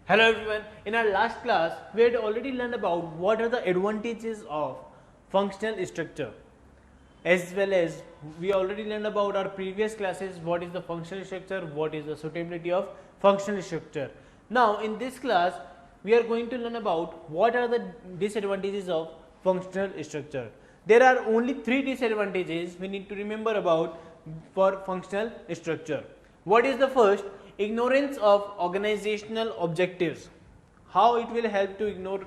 Hello everyone. In our last class, we had already learned about what are the advantages of functional structure, as well as we already learned about our previous classes what is the functional structure, what is the suitability of functional structure. Now in this class, we are going to learn about what are the disadvantages of functional structure. There are only three disadvantages we need to remember about for functional structure. What is the first? Ignorance of organizational objectives. How it will help to ignore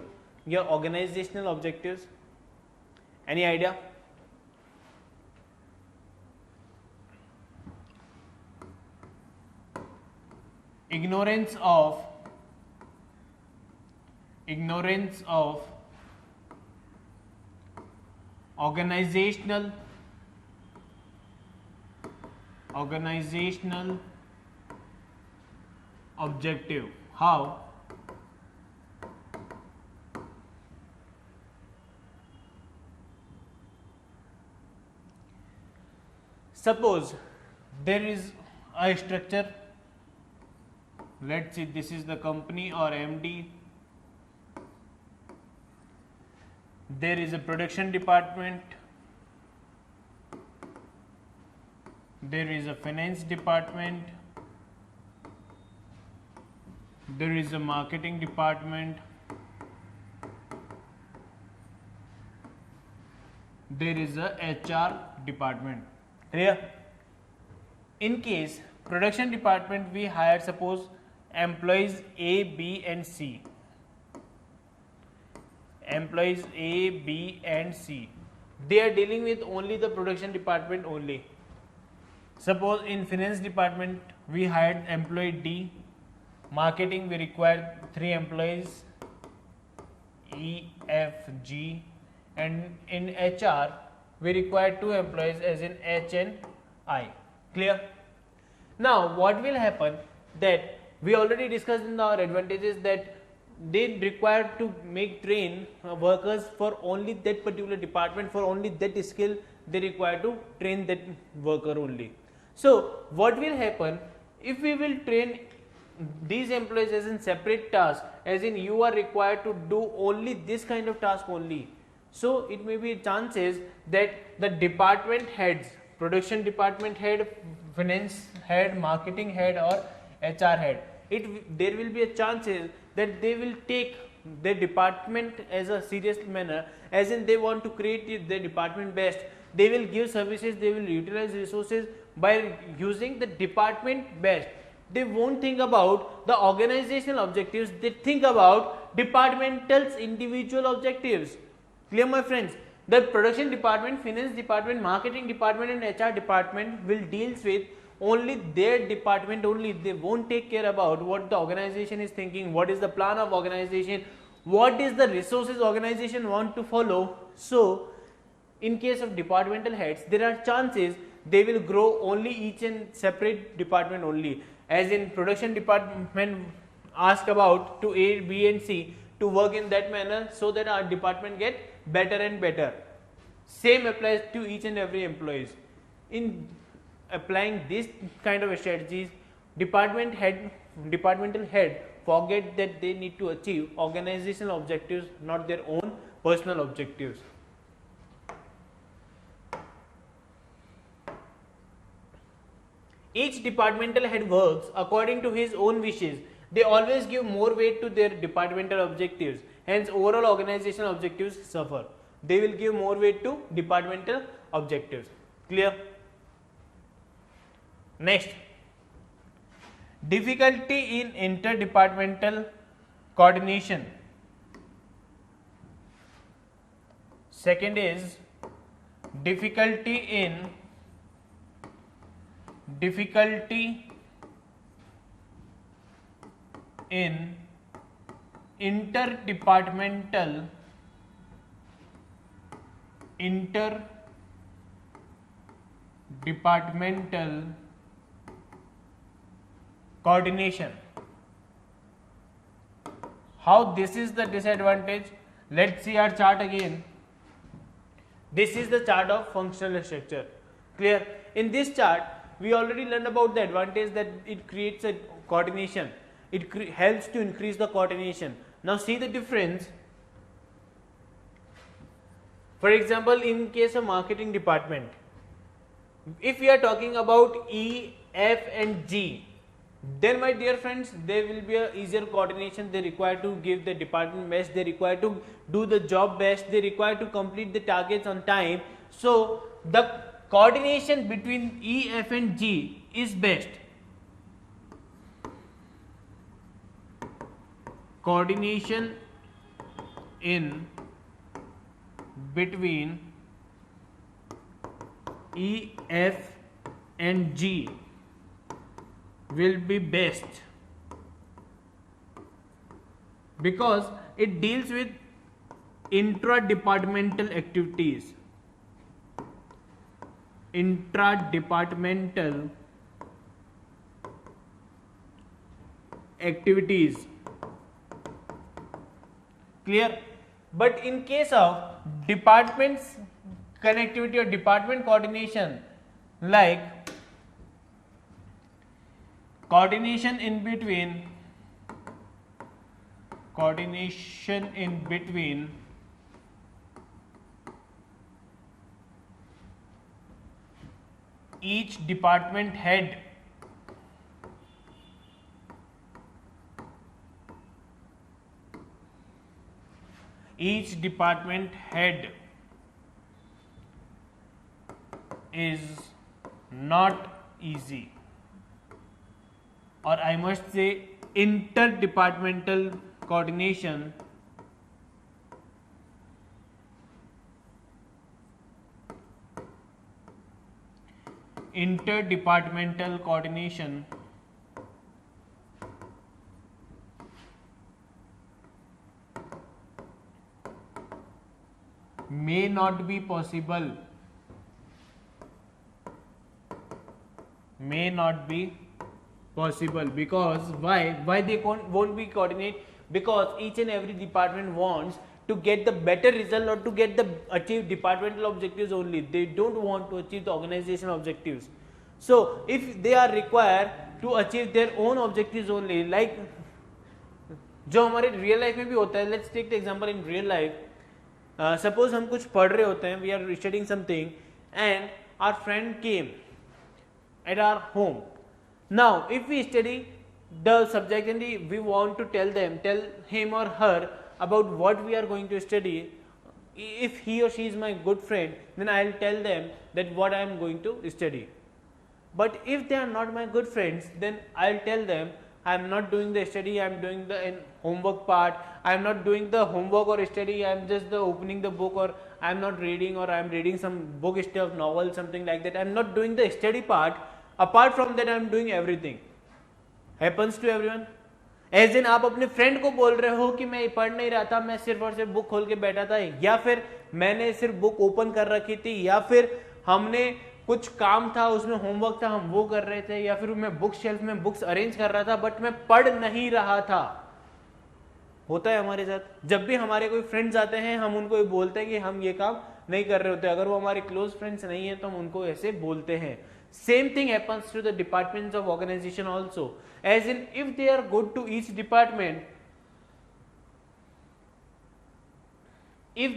your organizational objectives? Any idea? Ignorance of organizational objective. How? Suppose there is a structure, let's see, this is the company or MD. There is a production department, there is a finance department, there is a marketing department, there is a HR department. Clear? In case production department, we hire suppose employees A, B and C. Employees A, B and C. They are dealing with only the production department only. Suppose in finance department we hired employee D. Marketing we require 3 employees E, F, G, and in HR we require 2 employees as in H and I. Clear? Now what will happen that we already discussed in our advantages that they require to make train workers for only that particular department, for only that skill they require to train that worker only. So what will happen if we will train these employees as in separate task, as in you are required to do only this kind of task only. So it may be chances that the department heads, production department head, finance head, marketing head or HR head, there will be a chances that they will take their department as a serious manner, as in they want to create their department best. They will give services, they will utilize resources by using the department best. They won't think about the organizational objectives, they think about departmental's individual objectives. Clear, my friends? The production department, finance department, marketing department and HR department will deals with only their department only. They won't take care about what the organization is thinking, what is the plan of organization, what is the resources organization want to follow. So in case of departmental heads, there are chances they will grow only each and separate department only. As in production department ask about to A, B and C to work in that manner so that our department get better and better. Same applies to each and every employees. In applying this kind of strategies, departmental head forget that they need to achieve organizational objectives, not their own personal objectives. Each departmental head works according to his own wishes. They always give more weight to their departmental objectives. Hence, overall organizational objectives suffer. They will give more weight to departmental objectives. Clear? Next, difficulty in interdepartmental coordination. Second is difficulty in interdepartmental coordination. How this is the disadvantage? Let's see our chart again. This is the chart of functional structure. Clear? In this chart, we already learned about the advantage that it creates a coordination. It helps to increase the coordination. Now see the difference. For example, in case of marketing department, if we are talking about E, F and G, then my dear friends, there will be a easier coordination. They require to give the department best, they require to do the job best, they require to complete the targets on time. So the coordination between E, F and G is best. Coordination in between E, F and G will be best because it deals with intra-departmental activities. Intra-departmental activities. Clear? But in case of departments connectivity or department coordination, like coordination in between each department head is not easy, or I must say interdepartmental coordination may not be possible, because why they won't be coordinate? Because each and every department wants to get the better result or to get the achieve departmental objectives only. They don't want to achieve the organizational objectives. So if they are required to achieve their own objectives only, like जो हमारे real life में भी होता है, let's take the example in real life. Suppose हम कुछ पढ़ रहे होते हैं, we are studying something and our friend came at our home. Now if we study the subject and we want to tell him or her about what we are going to study, if he or she is my good friend, then I will tell them that what I am going to study. But if they are not my good friends, then I will tell them I am not doing the study, I am doing the homework part, I am not doing the homework or study, I am just opening the book, or I am not reading, or I am reading some book stuff, novel, something like that. I am not doing the study part. Apart from that I am doing everything. Happens to everyone. As in आप अपने friend को बोल रहे हो कि मैं पढ़ नहीं रहा था, मैं सिर्फ और सिर्फ बुक खोल के बैठा था, या फिर मैंने सिर्फ बुक ओपन कर रखी थी, या फिर हमने कुछ काम था उसमें होमवर्क था हम वो कर रहे थे, या फिर मैं बुक शेल्फ में बुक्स अरेंज कर रहा था बट मैं पढ़ नहीं रहा था. होता है हमारे साथ. जब भी हमारे कोई फ्रेंड्स आते हैं हम उनको बोलते हैं कि हम ये काम नहीं कर रहे होते. अगर वो हमारे क्लोज फ्रेंड्स नहीं है तो हम उनको ऐसे बोलते हैं. Same thing happens to the departments of organization also. As in, if they are good to each department, if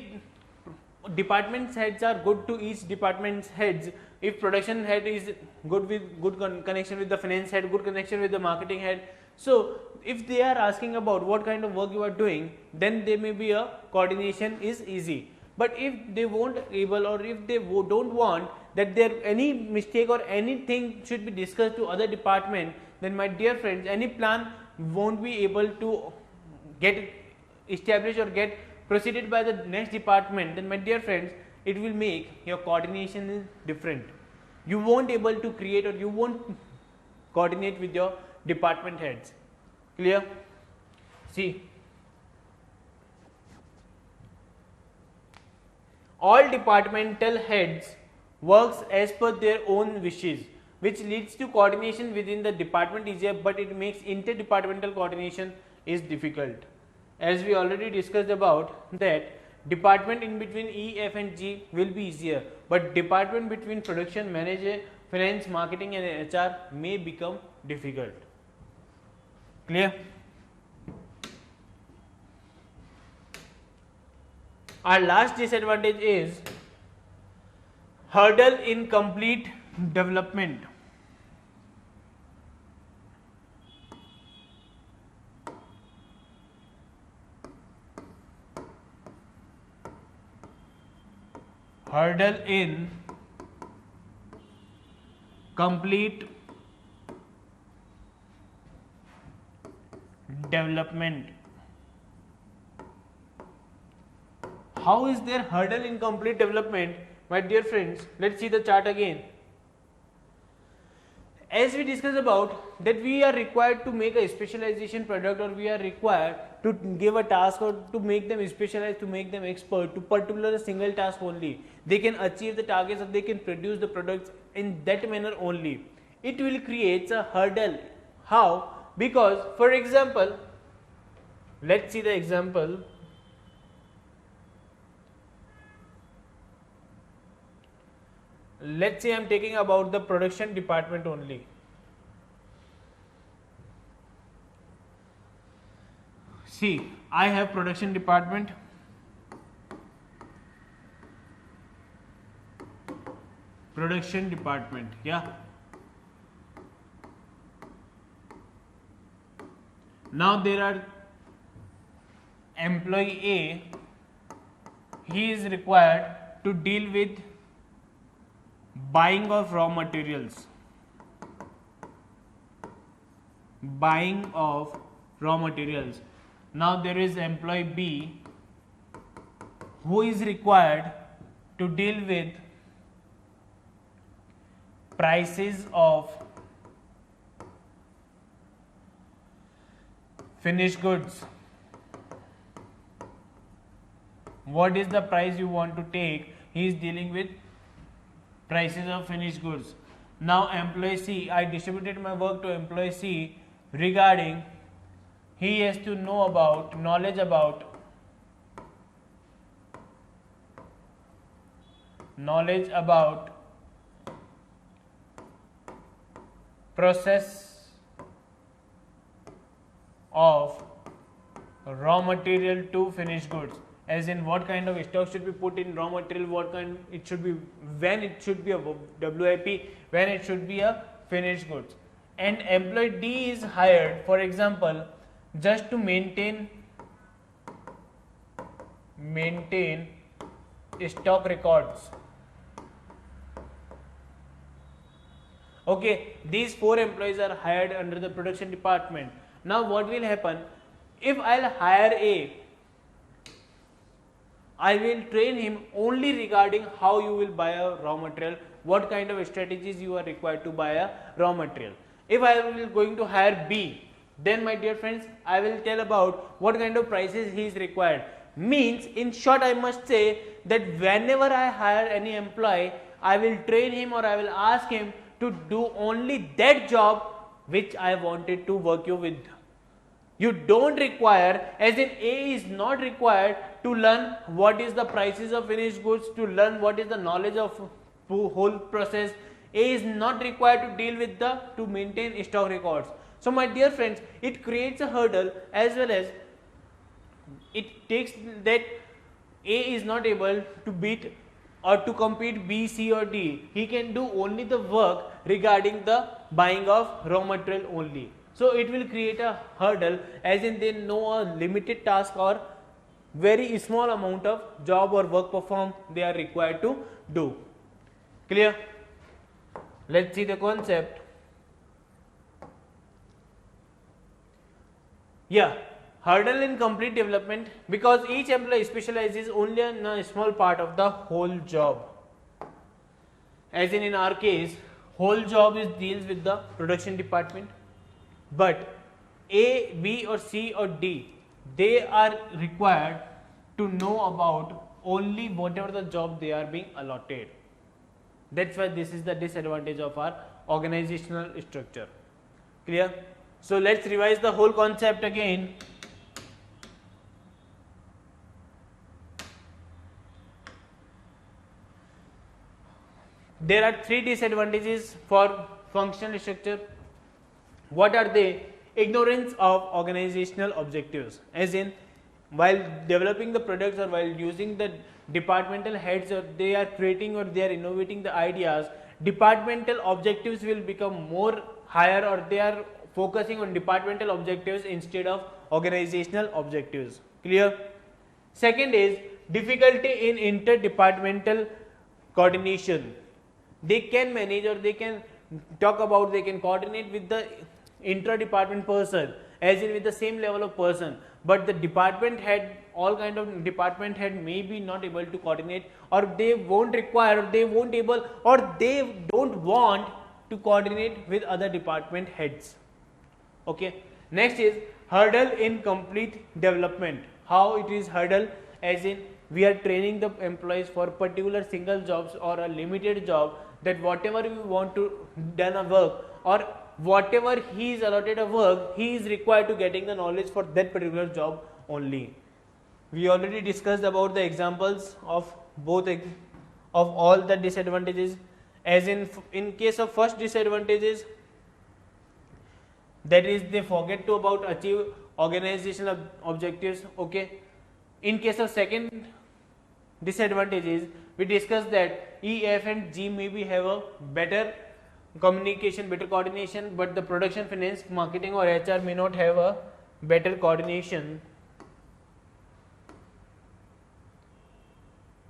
department heads are good to each department's heads, if production head is good with good connection with the finance head, good connection with the marketing head, so if they are asking about what kind of work you are doing, then there may be a coordination is easy. But if they won't able, or if they don't want that there any mistake or anything should be discussed to other department, then my dear friends, any plan won't be able to get established or get proceeded by the next department. Then my dear friends, it will make your coordination is different. You won't able to create, or you won't coordinate with your department heads. Clear? See, all departmental heads works as per their own wishes, which leads to coordination within the department easier, but it makes interdepartmental coordination is difficult. As we already discussed about that, department in between E, F and G will be easier, but department between production, manager, finance, marketing and HR may become difficult. Clear? Our last disadvantage is hurdle in complete development. Hurdle in complete development. How is there hurdle in complete development? My dear friends, let's see the chart again. As we discussed about that we are required to make a specialization product, or we are required to give a task or to make them specialized, to make them expert to particular single task only. They can achieve the targets or they can produce the products in that manner only. It will create a hurdle. How? Because for example, let's see the example. Let's say I'm taking about the production department only. See, I have production department. Production department, yeah. Now there are employee A. He is required to deal with buying of raw materials. Buying of raw materials. Now there is employee B who is required to deal with prices of finished goods. What is the price you want to take? He is dealing with prices of finished goods. Now employee C, I distributed my work to employee C regarding he has to know about knowledge about process of raw material to finished goods, as in what kind of stock should be put in raw material, what kind it should be, when it should be a WIP, when it should be a finished goods. And employee D is hired, for example, just to maintain stock records. Okay, these 4 employees are hired under the production department. Now what will happen? If I'll hire A, I will train him only regarding how you will buy a raw material, what kind of strategies you are required to buy a raw material. If I will going to hire B, then my dear friends, I will tell about what kind of prices he is required. Means in short, I must say that whenever I hire any employee, I will train him or I will ask him to do only that job which I wanted to work you with. You don't require, as in A is not required to learn what is the prices of finished goods, to learn what is the knowledge of whole process. A is not required to deal with to maintain stock records. So my dear friends, it creates a hurdle, as well as it takes that A is not able to beat or to compete B, C or D. He can do only the work regarding the buying of raw material only. So it will create a hurdle, as in they know a limited task or very small amount of job or work perform they are required to do. Clear? Let's see the concept. Yeah, hurdle in complete development, because each employee specializes only in a small part of the whole job. As in our case, whole job deals with the production department, but A, B or C or D, they are required to know about only whatever the job they are being allotted. That's why this is the disadvantage of our organizational structure. Clear? So let's revise the whole concept again. There are 3 disadvantages for functional structure. What are they? Ignorance of organizational objectives, as in while developing the products or while using the departmental heads, or they are creating or they are innovating the ideas, departmental objectives will become more higher, or they are focusing on departmental objectives instead of organizational objectives. Clear? Second is difficulty in interdepartmental coordination. They can manage, or they can talk about, they can coordinate with the intra-department person, as in with the same level of person, but the department head, all kind of department head may be not able to coordinate, or they won't require, or they won't able, or they don't want to coordinate with other department heads. Okay. Next is hurdle in complete development. How it is hurdle, as in we are training the employees for particular single jobs or a limited job, that whatever we want to done a work, or whatever he is allotted a work, he is required to getting the knowledge for that particular job only. We already discussed about the examples of both of all the disadvantages, as in case of first disadvantages, that is they forget to about achieve organizational objectives. Okay. In case of second disadvantages, we discussed that E, F and G maybe have a better communication, better coordination, but the production, finance, marketing or HR may not have a better coordination.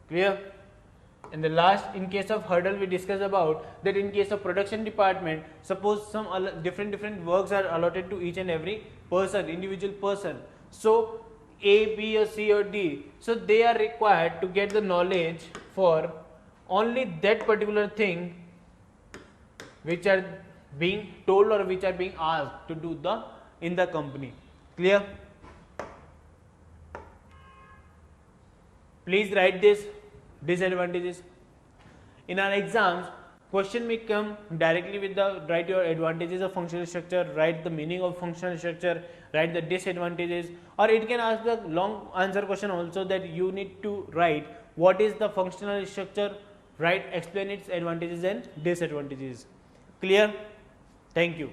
Clear? And the last, in case of hurdle, we discussed about that in case of production department, suppose some different works are allotted to each and every person, individual person. So A, B or C or D, so they are required to get the knowledge for only that particular thing which are being told or which are being asked to do the in the company. Clear? Please write this disadvantages. In our exams, question may come directly with the write your advantages of functional structure, write the meaning of functional structure, write the disadvantages, or it can ask the long answer question also, that you need to write what is the functional structure, write explain its advantages and disadvantages. Clear? Thank you.